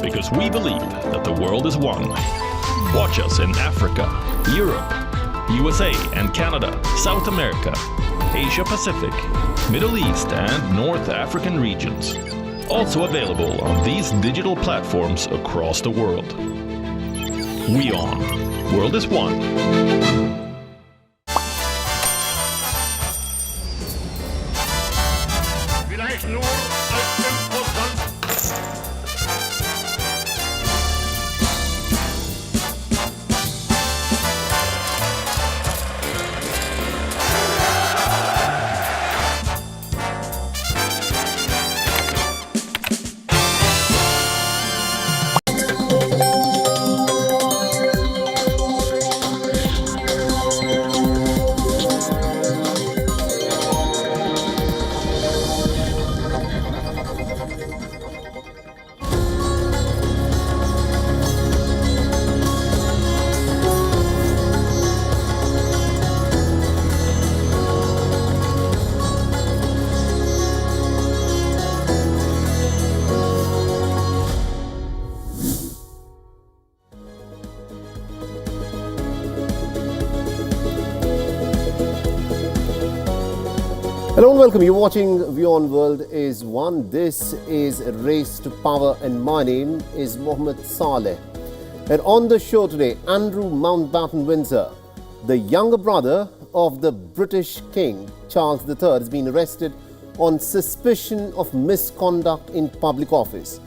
because we believe that the world is one. Watch us in Africa, Europe, USA and Canada, South America, Asia Pacific, Middle East and North African regions. Also available on these digital platforms across the world. WION. World is one. Hello and welcome. You're watching WION World is One. This is Race to Power and my name is Mohammed Saleh. And on the show today, Andrew Mountbatten Windsor, the younger brother of the British King Charles III, has been arrested on suspicion of misconduct in public office.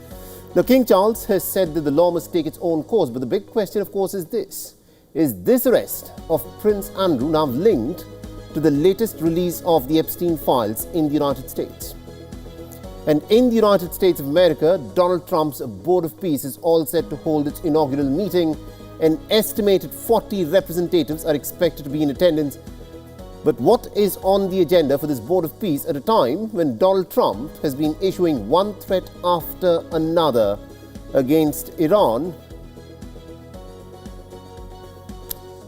Now, King Charles has said that the law must take its own course, but the big question, of course, is this. Is this arrest of Prince Andrew now linked to the latest release of the Epstein files in the United States? And in the United States of America, Donald Trump's Board of Peace is all set to hold its inaugural meeting. An estimated 40 representatives are expected to be in attendance. But what is on the agenda for this Board of Peace at a time when Donald Trump has been issuing one threat after another against Iran?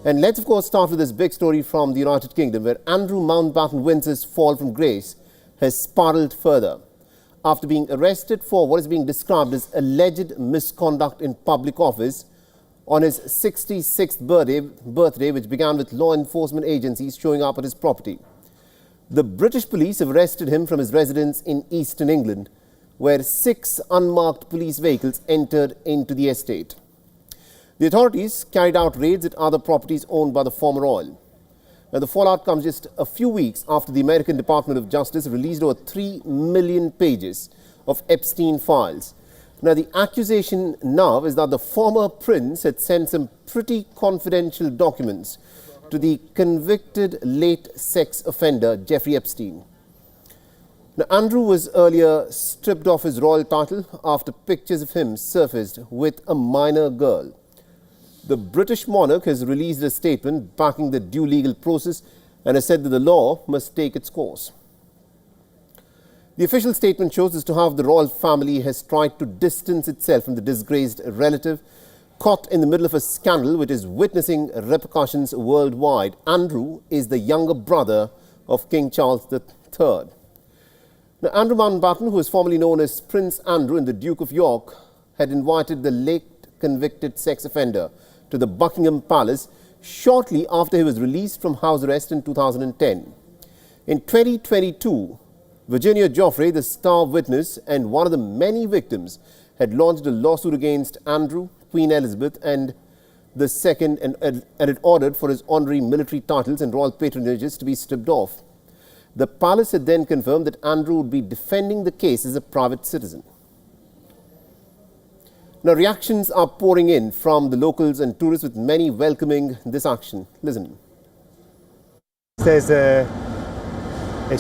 And let's, of course, start with this big story from the United Kingdom, where Andrew Mountbatten Windsor's fall from grace has spiraled further after being arrested for what is being described as alleged misconduct in public office on his 66th birthday, which began with law enforcement agencies showing up at his property. The British police have arrested him from his residence in eastern England, where 6 unmarked police vehicles entered into the estate. The authorities carried out raids at other properties owned by the former royal. Now, the fallout comes just a few weeks after the American Department of Justice released over 3 million pages of Epstein files. Now, the accusation now is that the former prince had sent some pretty confidential documents to the convicted late sex offender Jeffrey Epstein. Now, Andrew was earlier stripped of his royal title after pictures of him surfaced with a minor girl. The British monarch has released a statement backing the due legal process and has said that the law must take its course. The official statement shows as to how the royal family has tried to distance itself from the disgraced relative caught in the middle of a scandal which is witnessing repercussions worldwide. Andrew is the younger brother of King Charles III. Now, Andrew Mountbatten, who is formerly known as Prince Andrew and the Duke of York, had invited the late convicted sex offender to the Buckingham Palace shortly after he was released from house arrest in 2010. In 2022, Virginia Joffrey, the star witness and one of the many victims, had launched a lawsuit against Andrew, Queen Elizabeth and II and had ordered for his honorary military titles and royal patronages to be stripped off. The palace had then confirmed that Andrew would be defending the case as a private citizen. Now, reactions are pouring in from the locals and tourists, with many welcoming this action. Listen. It's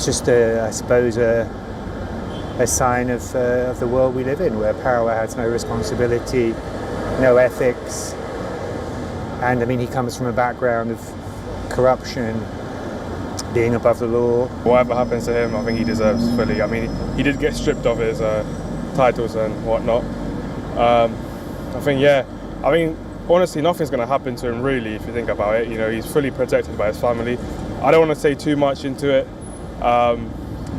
just, I suppose, a sign of the world we live in, where power has no responsibility, no ethics. And I mean, he comes from a background of corruption, being above the law. Whatever happens to him, I think he deserves fully. I mean, he did get stripped of his titles and whatnot. I think, honestly, nothing's going to happen to him, really, if you think about it. You know, he's fully protected by his family. I don't want to say too much into it, but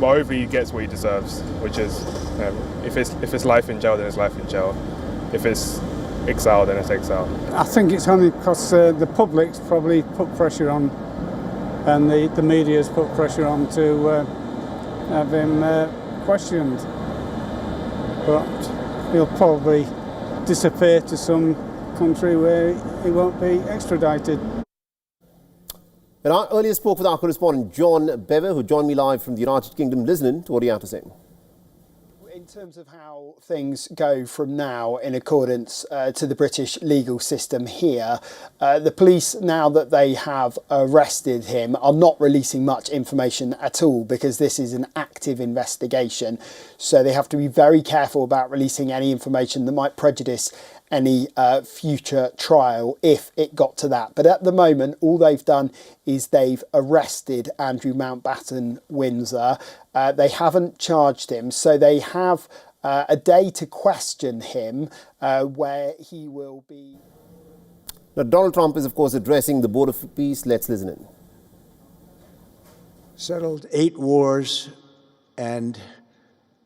hopefully he gets what he deserves, which is, if it's life in jail, then it's life in jail. if it's exiled, then it's exiled. I think it's only because the public's probably put pressure on, and the media's put pressure on to have him questioned. But he'll probably disappear to some country where he won't be extradited. And I earlier spoke with our correspondent John Bever, who joined me live from the United Kingdom. Listen to what he had to say. In terms of how things go from now in accordance to the British legal system here, the police, now that they have arrested him, are not releasing much information at all because this is an active investigation. So they have to be very careful about releasing any information that might prejudice any future trial if it got to that. But at the moment, all they've done is they've arrested Andrew Mountbatten Windsor. They haven't charged him, so they have a day to question him where he will be. Now, Donald Trump is, of course, addressing the Board of Peace. Let's listen in. Settled 8 wars and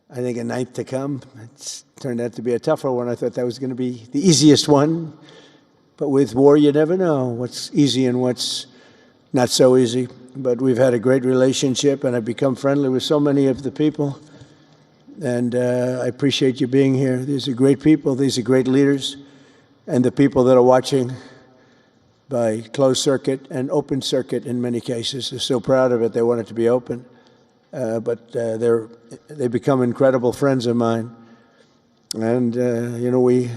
I think a 9th to come. It's turned out to be a tougher one. I thought that was going to be the easiest one. But with war, you never know what's easy and what's not so easy. But we've had a great relationship, and I've become friendly with so many of the people. And I appreciate you being here. These are great people. These are great leaders. And the people that are watching by closed circuit and open circuit in many cases are so proud of it. They want it to be open. But they become incredible friends of mine. And, you know, we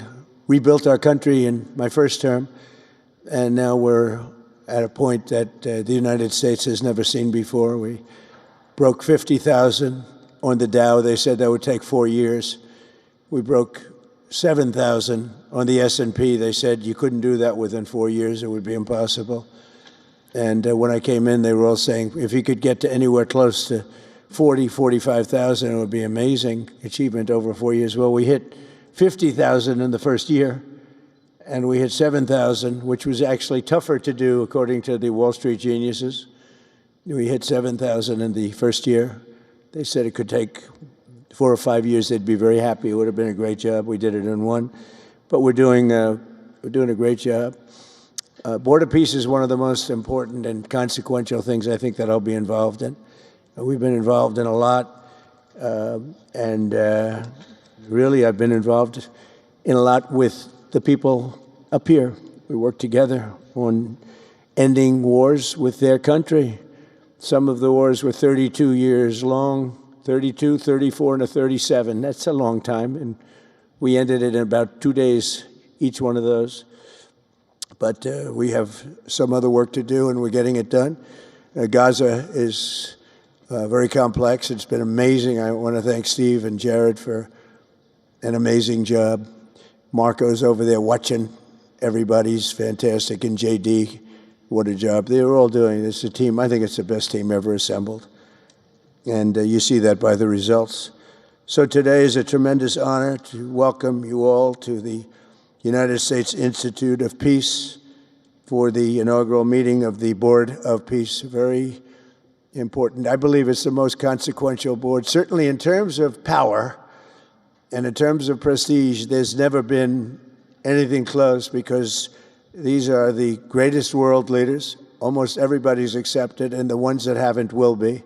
rebuilt our country in my first term, and now we're at a point that the United States has never seen before. We broke 50,000 on the Dow. They said that would take 4 years. We broke 7,000 on the S&P. They said you couldn't do that within 4 years. It would be impossible. And when I came in, they were all saying, if you could get to anywhere close to 45,000, it would be amazing achievement over 4 years. Well, we hit 50,000 in the first year, and we hit 7,000, which was actually tougher to do, according to the Wall Street geniuses. We hit 7,000 in the first year. They said it could take 4 or 5 years. They'd be very happy. It would have been a great job. We did it in 1. But we're doing a great job. Board of Peace is one of the most important and consequential things I think that I'll be involved in. We've been involved in a lot, and really I've been involved in a lot with the people up here. We work together on ending wars with their country. Some of the wars were 32 years long, 32, 34, and a 37. That's a long time, and we ended it in about 2 days, each one of those. But we have some other work to do, and we're getting it done. Gaza is very complex. It's been amazing. I want to thank Steve and Jared for an amazing job. Marco's over there watching. Everybody's fantastic. And JD, what a job. They're all doing. It's a team. I think it's the best team ever assembled. And you see that by the results. So today is a tremendous honor to welcome you all to the United States Institute of Peace for the inaugural meeting of the Board of Peace. Very important. I believe it's the most consequential board, certainly in terms of power and in terms of prestige. There's never been anything close, because these are the greatest world leaders. Almost everybody's accepted, and the ones that haven't will be.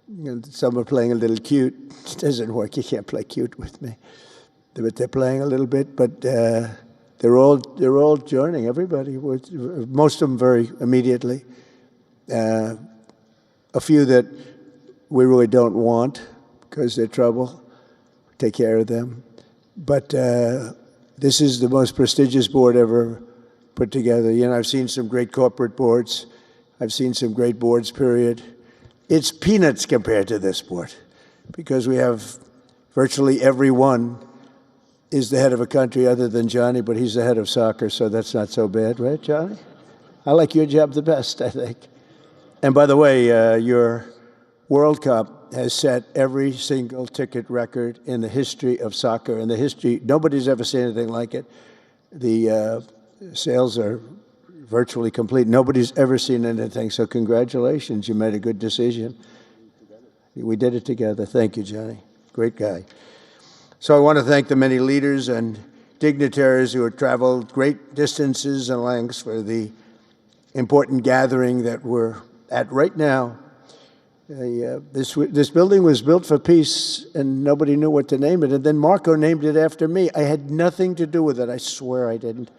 And some are playing a little cute. It doesn't work. You can't play cute with me. But they're playing a little bit, but they're all joining, everybody. Most of them very immediately. A few that we really don't want because they're trouble. Take care of them. But this is the most prestigious board ever put together. You know, I've seen some great corporate boards. I've seen some great boards, period. It's peanuts compared to this board, because we have virtually everyone is the head of a country other than Johnny, but he's the head of soccer, so that's not so bad, right, Johnny? I like your job the best, I think. And by the way, your World Cup has set every single ticket record in the history of soccer. In the history, nobody's ever seen anything like it. The sales are virtually complete. Nobody's ever seen anything, so congratulations. You made a good decision. We did it together. Thank you, Johnny. Great guy. So I want to thank the many leaders and dignitaries who had traveled great distances and lengths for the important gathering that we're at right now. This building was built for peace, and nobody knew what to name it. And then Marco named it after me. I had nothing to do with it. I swear I didn't.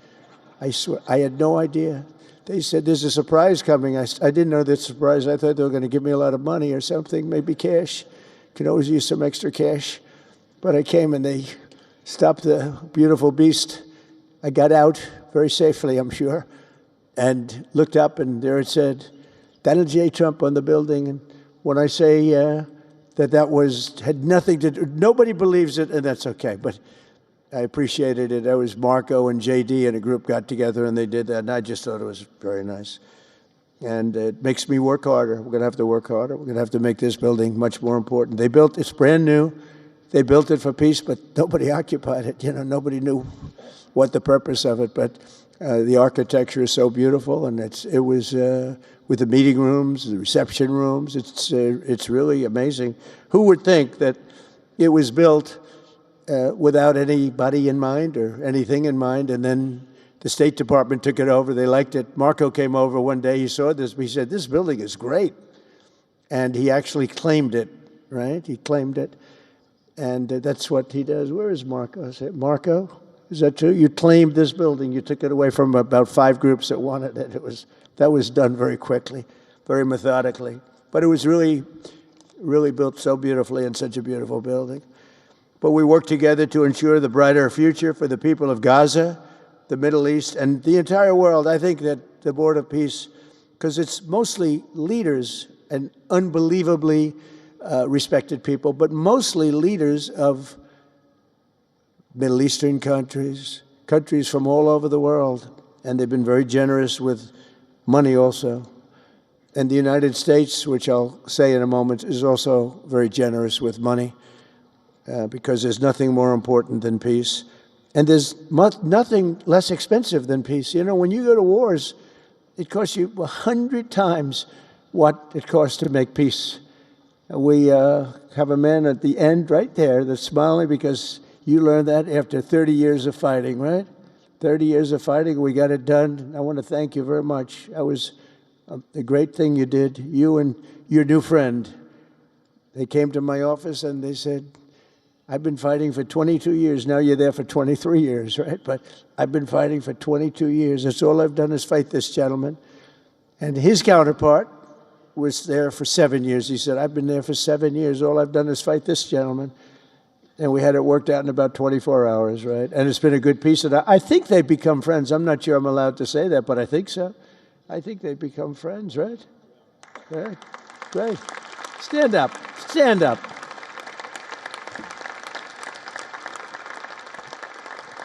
I swear. I had no idea. They said, there's a surprise coming. I didn't know that surprise. I thought they were going to give me a lot of money or something, maybe cash. Could always use some extra cash. But I came and they stopped the beautiful beast. I got out very safely, I'm sure, and looked up, and there it said, Donald J. Trump on the building. And when I say that had nothing to do, nobody believes it, and that's okay. But I appreciated it. That was Marco and JD and a group got together and they did that, and I just thought it was very nice. And it makes me work harder. We're going to have to work harder. We're going to have to make this building much more important. It's brand new. They built it for peace, but nobody occupied it. Nobody knew what the purpose of it. But the architecture is so beautiful, and it was with the meeting rooms, the reception rooms. It's really amazing. Who would think that it was built without anybody in mind or anything in mind, and then the State Department took it over. They liked it. Marco came over one day. He saw this. He said, this building is great. And he actually claimed it, right? He claimed it. And that's what he does. Where is Marco? I said, Marco, is that true? You claimed this building. You took it away from about 5 groups that wanted it. That was done very quickly, very methodically. But it was really, really built so beautifully and such a beautiful building. But we worked together to ensure the brighter future for the people of Gaza, the Middle East, and the entire world. I think that the Board of Peace, because it's mostly leaders and unbelievably respected people, but mostly leaders of Middle Eastern countries, countries from all over the world, and they've been very generous with money also. And the United States, which I'll say in a moment, is also very generous with money. Because there's nothing more important than peace. And there's nothing less expensive than peace. When you go to wars, it costs you 100 times what it costs to make peace. We have a man at the end right there that's smiling because you learned that after 30 years of fighting, right? 30 years of fighting, we got it done. I want to thank you very much. That was a great thing you did. You and your new friend, they came to my office and they said, I've been fighting for 22 years. Now you're there for 23 years, right? But I've been fighting for 22 years. That's all I've done is fight this gentleman. And his counterpart was there for 7 years. He said, I've been there for 7 years. All I've done is fight this gentleman. And we had it worked out in about 24 hours, right? And it's been a good peace. And I think they've become friends. I'm not sure I'm allowed to say that, but I think so. I think they've become friends, right? Right. Great. Stand up. Stand up.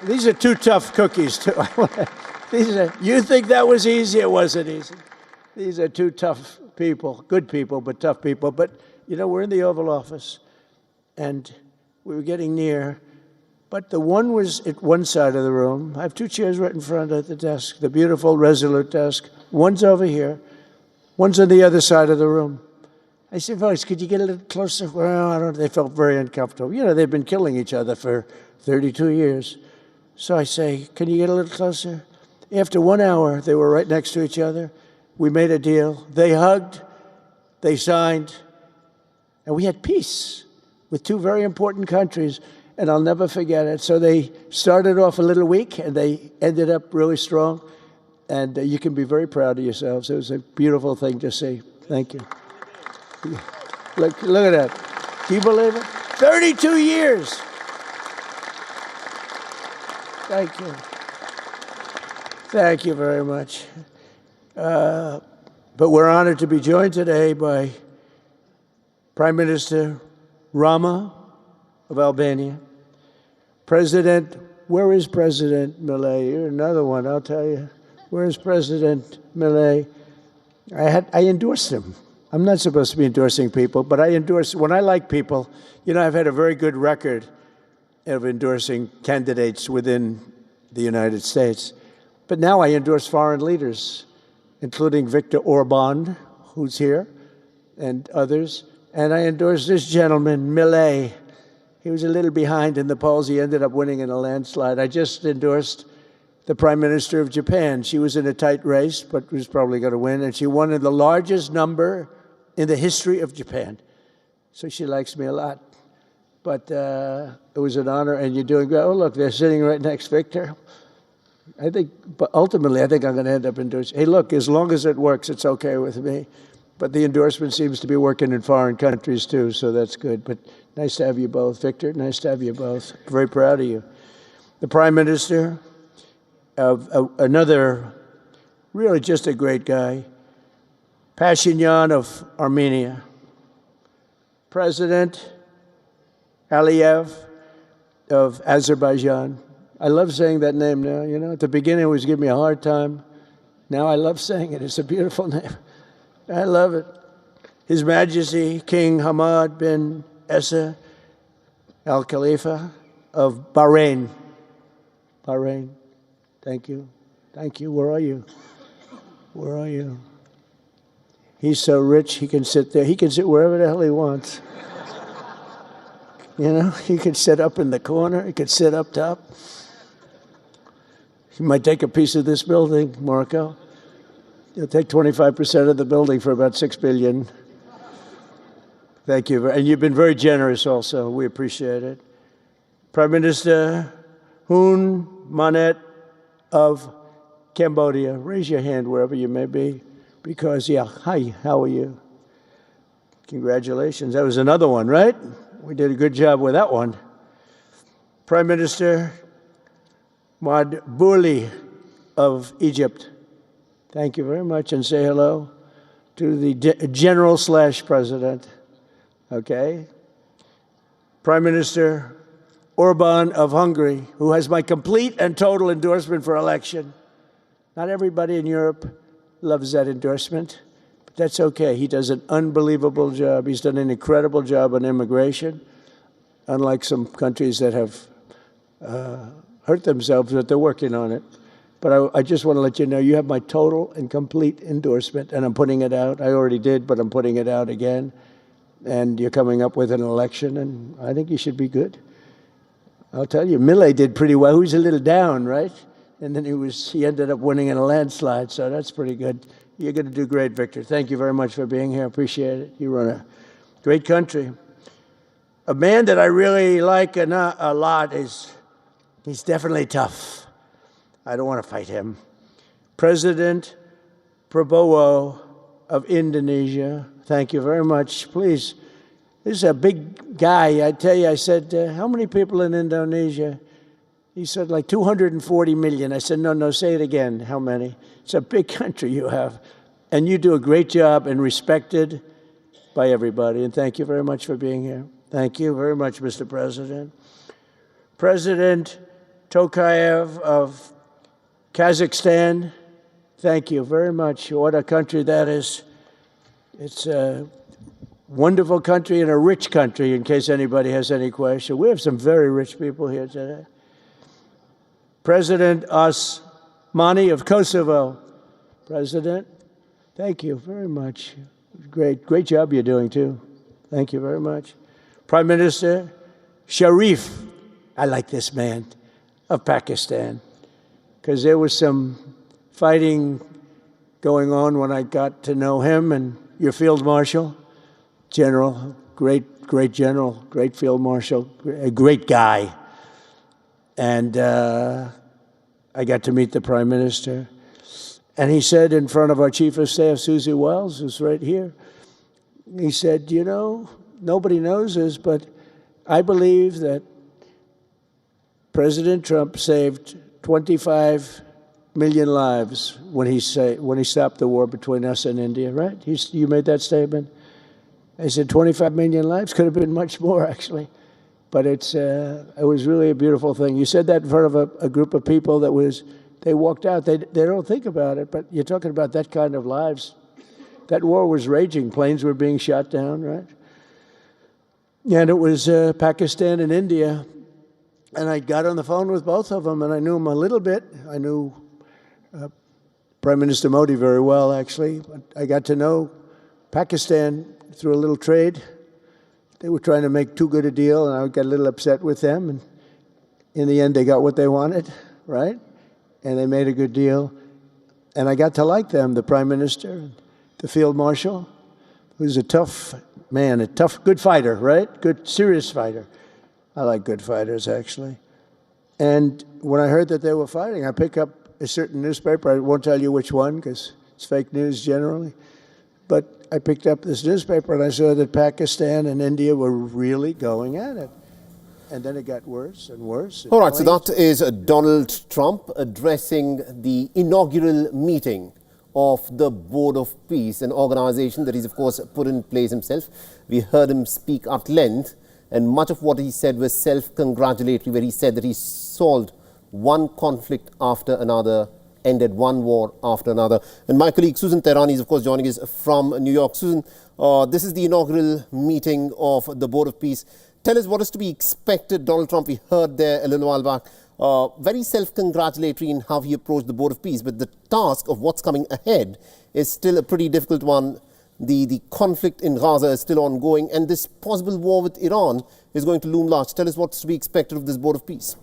These are 2 tough cookies, too. You think that was easy? It wasn't easy. These are 2 tough people, good people, but tough people. But, we're in the Oval Office, and we were getting near. But the one was at one side of the room. I have 2 chairs right in front of the desk, the beautiful, resolute desk. One's over here. One's on the other side of the room. I said, folks, could you get a little closer? Well, I don't know. They felt very uncomfortable. They've been killing each other for 32 years. So I say, can you get a little closer? After 1 hour, they were right next to each other. We made a deal. They hugged, they signed, and we had peace with 2 very important countries, and I'll never forget it. So they started off a little weak, and they ended up really strong, and you can be very proud of yourselves. It was a beautiful thing to see. Thank you. Look at that. Can you believe it? 32 years. Thank you. Thank you very much. But we're honored to be joined today by Prime Minister Rama of Albania. Where is President Milei? You're another one, I'll tell you. Where is President Milei? I endorsed him. I'm not supposed to be endorsing people, but when I like people, I've had a very good record of endorsing candidates within the United States. But now I endorse foreign leaders, including Viktor Orban, who's here, and others. And I endorse this gentleman, Milei. He was a little behind in the polls. He ended up winning in a landslide. I just endorsed the Prime Minister of Japan. She was in a tight race, but was probably going to win, and she won in the largest number in the history of Japan. So she likes me a lot. But it was an honor, and you're doing great. Oh, look, they're sitting right next, Victor. But ultimately, I think I'm going to end up endorsing. Hey, look, as long as it works, it's okay with me. But the endorsement seems to be working in foreign countries, too, so that's good. But nice to have you both. Victor, nice to have you both. Very proud of you. The Prime Minister of another, really just a great guy, Pashinyan of Armenia. President Aliyev of Azerbaijan. I love saying that name now. You know, at the beginning it was giving me a hard time. Now I love saying it. It's a beautiful name. I love it. His Majesty King Hamad bin Isa Al Khalifa of Bahrain. Bahrain. Thank you. Thank you. Where are you? Where are you? He's so rich, he can sit there. He can sit wherever the hell he wants. You know, he could sit up in the corner. He could sit up top. He might take a piece of this building, Marco. He'll take 25% of the building for about $6 billion. Thank you. And you've been very generous also. We appreciate it. Prime Minister Hun Manet of Cambodia. Raise your hand wherever you may be. Because, yeah, hi, how are you? Congratulations. That was another one, right? We did a good job with that one. Prime Minister Madbouli of Egypt. Thank you very much, and say hello to the General/President. Okay. Prime Minister Orban of Hungary, who has my complete and total endorsement for election. Not everybody in Europe loves that endorsement, but that's okay. He does an unbelievable job. He's done an incredible job on immigration, unlike some countries that have hurt themselves, but they're working on it. But I just want to let you know you have my total and complete endorsement, and I'm putting it out. I already did, but I'm putting it out again. And you're coming up with an election, and I think you should be good. I'll tell you, Millet did pretty well. He was a little down, right? And then he ended up winning in a landslide, so that's pretty good. You're going to do great, Victor. Thank you very much for being here. Appreciate it. You run a great country. A man that I really like a lot he's definitely tough. I don't want to fight him. President Prabowo of Indonesia. Thank you very much. Please, this is a big guy. I tell you, I said, how many people in Indonesia? He said, like 240 million. I said, no, say it again. How many? It's a big country you have. And you do a great job and respected by everybody. And thank you very much for being here. Thank you very much, Mr. President. President Tokayev of Kazakhstan, thank you very much. What a country that is. It's a wonderful country and a rich country, in case anybody has any question. We have some very rich people here today. President Osmani of Kosovo. President, thank you very much. Great job you're doing, too. Thank you very much. Prime Minister Sharif, I like this man, of Pakistan, because there was some fighting going on when I got to know him, and your Field Marshal, General, great General, great Field Marshal, a great guy. And I got to meet the Prime Minister. And he said in front of our Chief of Staff, Susie Wells, who's right here, he said, you know, nobody knows this, but I believe that President Trump saved 25 million lives when he stopped the war between us and India, right? You made that statement? I said 25 million lives? Could have been much more, actually. But it was really a beautiful thing. You said that in front of a group of people they walked out. They don't think about it, but you're talking about that kind of lives. That war was raging. Planes were being shot down, right? And it was Pakistan and India. And I got on the phone with both of them, and I knew them a little bit. I knew Prime Minister Modi very well, actually. But I got to know Pakistan through a little trade They were trying to make too good a deal, and I got a little upset with them. And in the end, they got what they wanted, right? And they made a good deal. And I got to like them, the Prime Minister, the Field Marshal, who's a tough man, a tough, good fighter, right? Good, serious fighter. I like good fighters, actually. And when I heard that they were fighting, I picked up a certain newspaper. I won't tell you which one, because it's fake news generally. But I picked up this newspaper, and I saw that Pakistan and India were really going at it. And then it got worse and worse. All right, so that is Donald Trump addressing the inaugural meeting of the Board of Peace, an organization that he's, of course, put in place himself. We heard him speak at length, and much of what he said was self-congratulatory, where he said that he solved one conflict after another, ended one war after another. And my colleague Susan Tehrani is, of course, joining us from New York. Susan, this is the inaugural meeting of the Board of Peace. Tell us what is to be expected. Donald Trump, we heard there a little while back, very self-congratulatory in how he approached the Board of Peace. But the task of what's coming ahead is still a pretty difficult one. The conflict in Gaza is still ongoing, and this possible war with Iran is going to loom large. Tell us what's to be expected of this Board of Peace.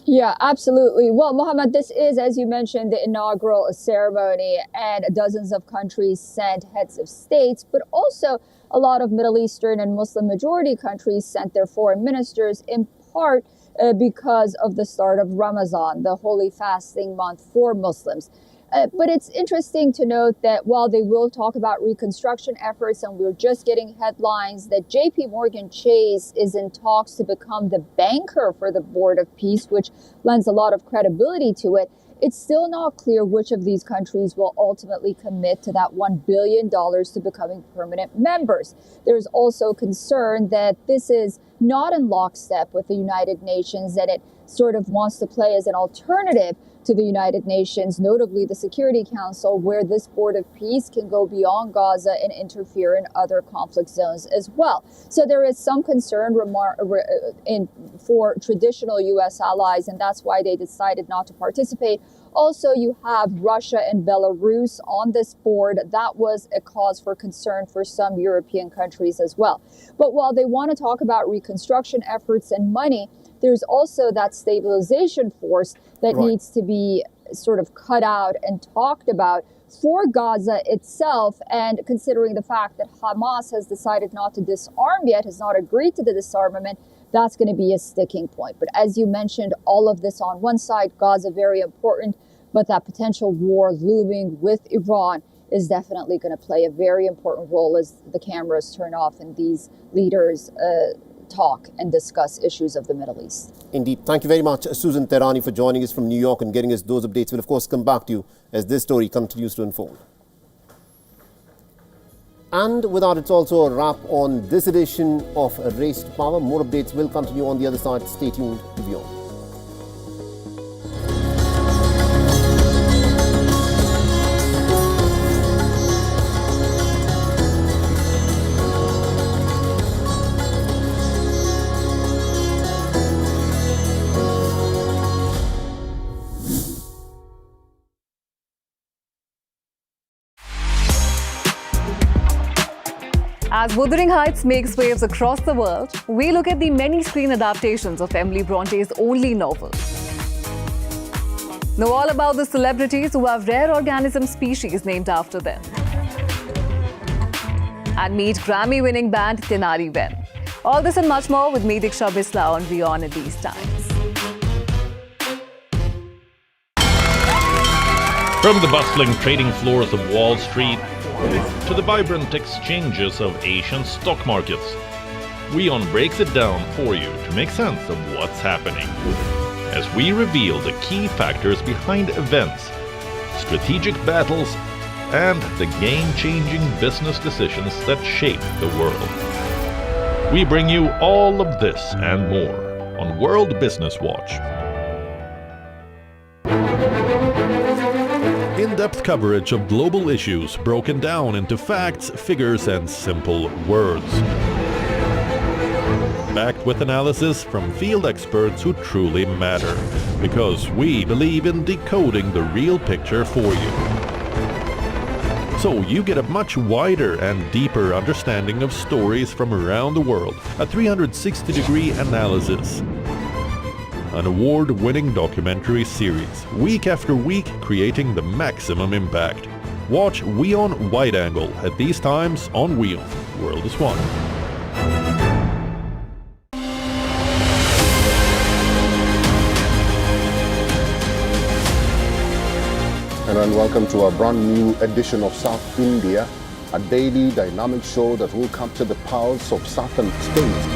Yeah, absolutely. Well, Mohammed, this is, as you mentioned, the inaugural ceremony, and dozens of countries sent heads of states, but also a lot of Middle Eastern and Muslim majority countries sent their foreign ministers, in part because of the start of Ramadan, the holy fasting month for Muslims. But it's interesting to note that while they will talk about reconstruction efforts, and we're just getting headlines that JP Morgan Chase is in talks to become the banker for the Board of Peace, which lends a lot of credibility to it, it's still not clear which of these countries will ultimately commit to that $1 billion to becoming permanent members. There's also concern that this is not in lockstep with the United Nations, that it sort of wants to play as an alternative to the United Nations, notably the Security Council, where this Board of Peace can go beyond Gaza and interfere in other conflict zones as well. So there is some concern for traditional U.S. allies, and that's why they decided not to participate. Also, you have Russia and Belarus on this board. That was a cause for concern for some European countries as well. But while they want to talk about reconstruction efforts and money, there's also that stabilization force that needs to be sort of cut out and talked about for Gaza itself. And considering the fact that Hamas has decided not to disarm yet, has not agreed to the disarmament, that's going to be a sticking point. But as you mentioned, all of this on one side, Gaza very important, but that potential war looming with Iran is definitely going to play a very important role as the cameras turn off and these leaders talk and discuss issues of the Middle East. Indeed. Thank you very much, Susan Tehrani, for joining us from New York and getting us those updates. We'll, of course, come back to you as this story continues to unfold. And with that, it's also a wrap on this edition of Race to Power. More updates will continue on the other side. Stay tuned to WION. As Wuthering Heights makes waves across the world, we look at the many screen adaptations of Emily Bronte's only novel. Know all about the celebrities who have rare organism species named after them. And meet Grammy-winning band Tenari Ben. All this and much more with me, Diksha Bisla, on WION at these times. From the bustling trading floors of Wall Street to the vibrant exchanges of Asian stock markets, WION breaks it down for you to make sense of what's happening, as we reveal the key factors behind events, strategic battles, and the game-changing business decisions that shape the world. We bring you all of this and more on World Business Watch. In-depth coverage of global issues broken down into facts, figures, and simple words. Backed with analysis from field experts who truly matter, because we believe in decoding the real picture for you. So you get a much wider and deeper understanding of stories from around the world. A 360-degree analysis. An award-winning documentary series, week after week, creating the maximum impact. Watch WION Wide Angle at these times on WION. World is One. And welcome to a brand new edition of South India, a daily dynamic show that will capture the pulse of southern states.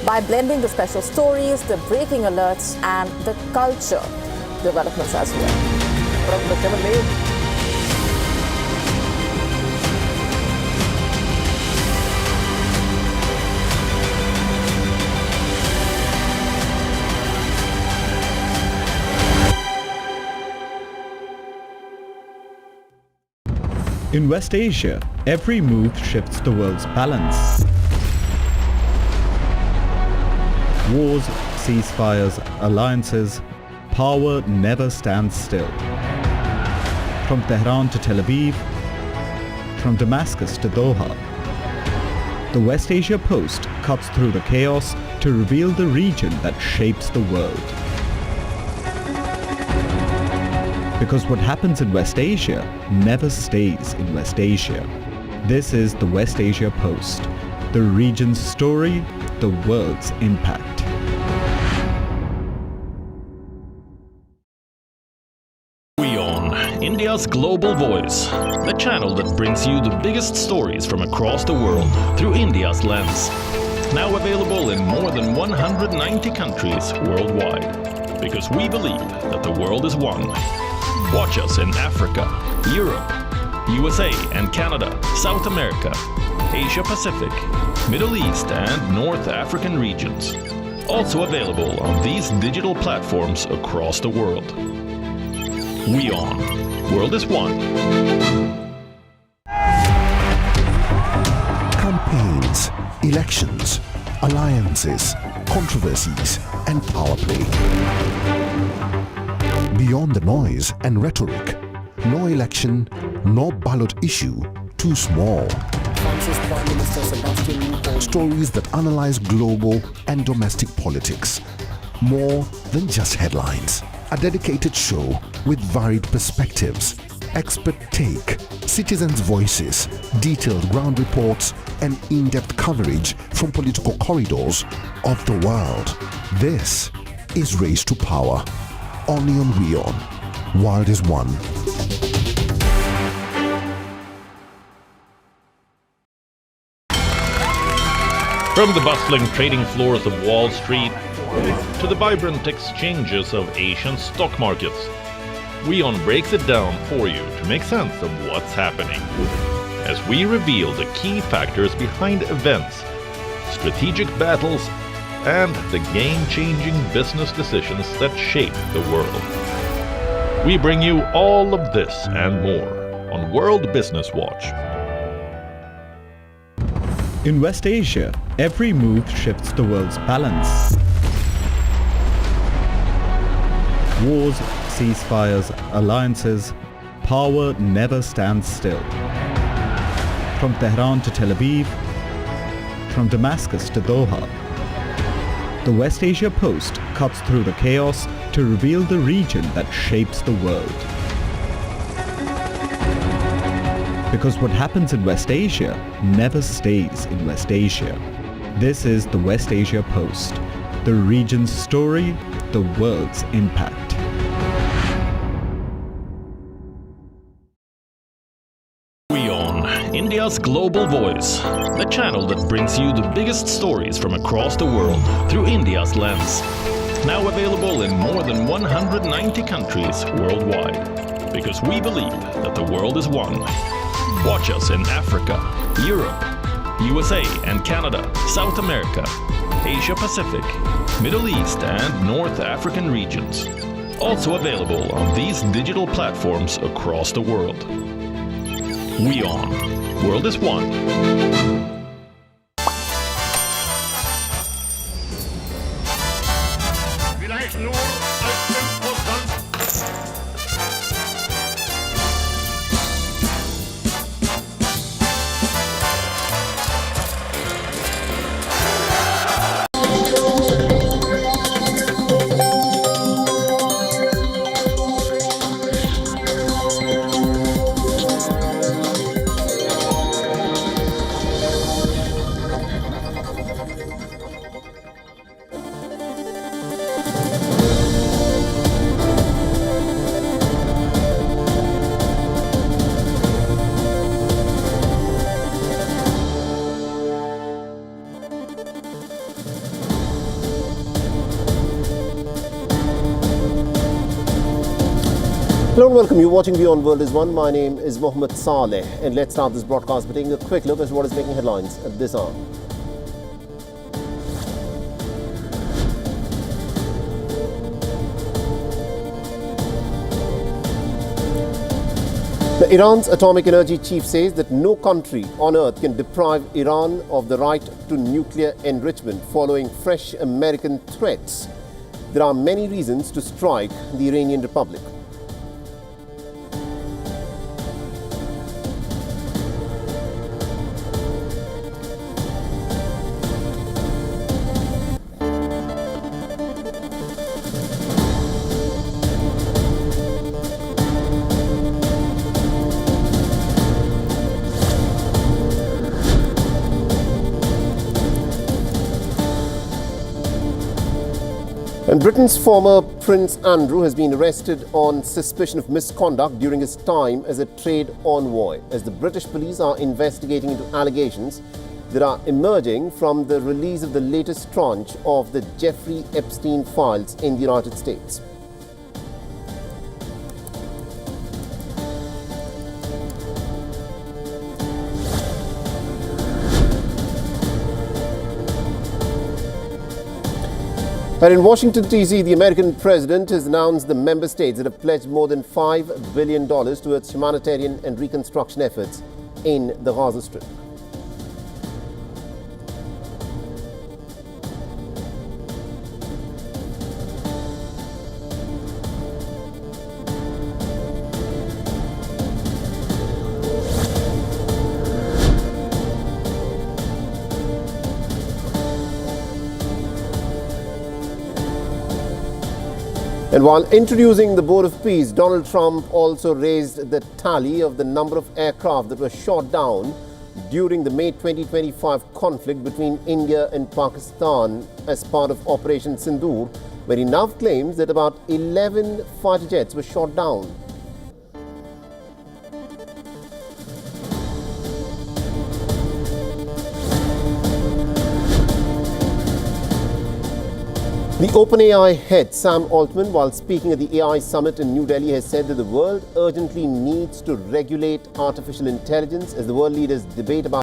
By blending the special stories, the breaking alerts, and the culture developments as well. From the In West Asia, every move shifts the world's balance. Wars, ceasefires, alliances, power never stands still. From Tehran to Tel Aviv, from Damascus to Doha, the West Asia Post cuts through the chaos to reveal the region that shapes the world. Because what happens in West Asia never stays in West Asia. This is the West Asia Post, the region's story, the world's impact. WION, India's global voice, the channel that brings you the biggest stories from across the world through India's lens. Now available in more than 190 countries worldwide. Because we believe that the world is one. Watch us in Africa, Europe, USA and Canada, South America, Asia Pacific, Middle East and North African regions. Also available on these digital platforms across the world. WION. World is One. Campaigns, elections, alliances, controversies, and power play. Beyond the noise and rhetoric, no election, no ballot issue too small. Stories that analyze global and domestic politics. More than just headlines. A dedicated show with varied perspectives, expert take, citizens' voices, detailed ground reports, and in-depth coverage from political corridors of the world. This is Race to Power. Only on WION. World is One. From the bustling trading floors of Wall Street to the vibrant exchanges of Asian stock markets, WION breaks it down for you to make sense of what's happening. As we reveal the key factors behind events, strategic battles, and the game-changing business decisions that shape the world. We bring you all of this and more on World Business Watch. In West Asia, every move shifts the world's balance. Wars, ceasefires, alliances, power never stands still. From Tehran to Tel Aviv, from Damascus to Doha, the West Asia Post cuts through the chaos to reveal the region that shapes the world. Because what happens in West Asia never stays in West Asia. This is the West Asia Post, the region's story, the world's impact. WION, India's global voice, the channel that brings you the biggest stories from across the world through India's lens. Now available in more than 190 countries worldwide. Because we believe that the world is one. Watch us in Africa, Europe, USA and Canada, South America, Asia Pacific, Middle East and North African regions. Also available on these digital platforms across the world. WION. World is One. Hello and welcome. You're watching WION World is One. My name is Mohammed Saleh, and let's start this broadcast by taking a quick look at what is making headlines at this hour. Iran's atomic energy chief says that no country on earth can deprive Iran of the right to nuclear enrichment following fresh American threats. There are many reasons to strike the Iranian Republic. And Britain's former Prince Andrew has been arrested on suspicion of misconduct during his time as a trade envoy, as the British police are investigating into allegations that are emerging from the release of the latest tranche of the Jeffrey Epstein files in the United States. And in Washington, D.C., the American president has announced the member states that have pledged more than $5 billion towards humanitarian and reconstruction efforts in the Gaza Strip. And while introducing the Board of Peace, Donald Trump also raised the tally of the number of aircraft that were shot down during the May 2025 conflict between India and Pakistan as part of Operation Sindoor, where he now claims that about 11 fighter jets were shot down. The OpenAI head, Sam Altman, while speaking at the AI summit in New Delhi, has said that the world urgently needs to regulate artificial intelligence as the world leaders debate about